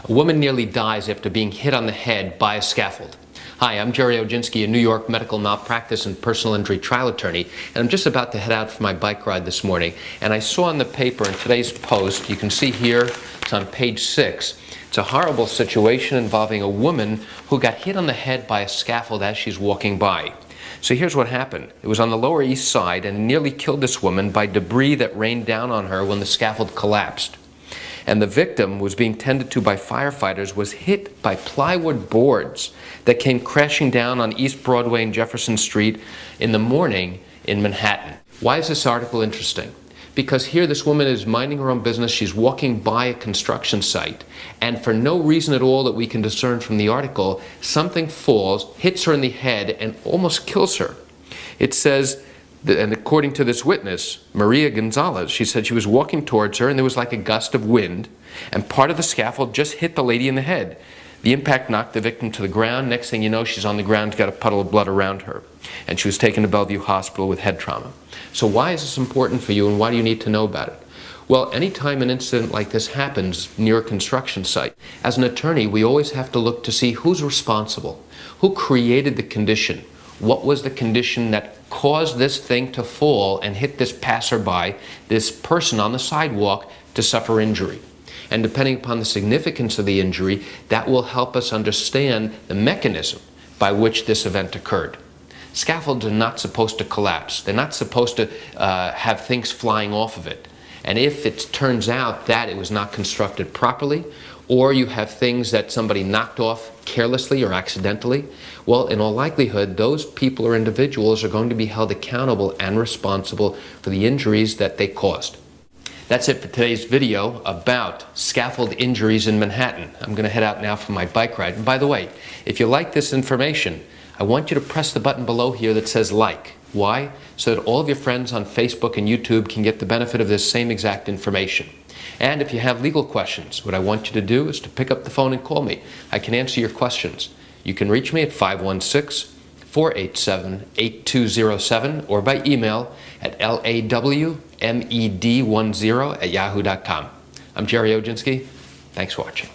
A woman nearly dies after being hit on the head by a scaffold. Hi, I'm Gerald Oginski, a New York medical malpractice and personal injury trial attorney, and I'm just about to head out for my bike ride this morning. And I saw in the paper in today's post, you can see here, it's on page 6, it's a horrible situation involving a woman who got hit on the head by a scaffold as she's walking by. So here's what happened. It was on the Lower East Side and nearly killed this woman by debris that rained down on her when the scaffold collapsed. And the victim was being tended to by firefighters, was hit by plywood boards that came crashing down on East Broadway and Jefferson Street in the morning in Manhattan. Why is this article interesting? Because here this woman is minding her own business, she's walking by a construction site, and for no reason at all that we can discern from the article, something falls, hits her in the head, and almost kills her. It says, and according to this witness, Maria Gonzalez, she said she was walking towards her and there was like a gust of wind and part of the scaffold just hit the lady in the head. The impact knocked the victim to the ground. Next thing you know, she's on the ground, got a puddle of blood around her. And she was taken to Bellevue Hospital with head trauma. So why is this important for you and why do you need to know about it? Well, anytime an incident like this happens near a construction site, as an attorney, we always have to look to see who's responsible, who created the condition. What was the condition that caused this thing to fall and hit this passerby, this person on the sidewalk, to suffer injury? And depending upon the significance of the injury, that will help us understand the mechanism by which this event occurred. Scaffolds are not supposed to collapse. They're not supposed to have things flying off of it. And if it turns out that it was not constructed properly, or you have things that somebody knocked off carelessly or accidentally, well, in all likelihood, those people or individuals are going to be held accountable and responsible for the injuries that they caused. That's it for today's video about scaffold injuries in Manhattan. I'm going to head out now for my bike ride. And by the way, if you like this information, I want you to press the button below here that says like. Why? So that all of your friends on Facebook and YouTube can get the benefit of this same exact information. And if you have legal questions, what I want you to do is to pick up the phone and call me. I can answer your questions. You can reach me at 516-487-8207 or by email at lawmed10@yahoo.com. I'm Gerald Oginski. Thanks for watching.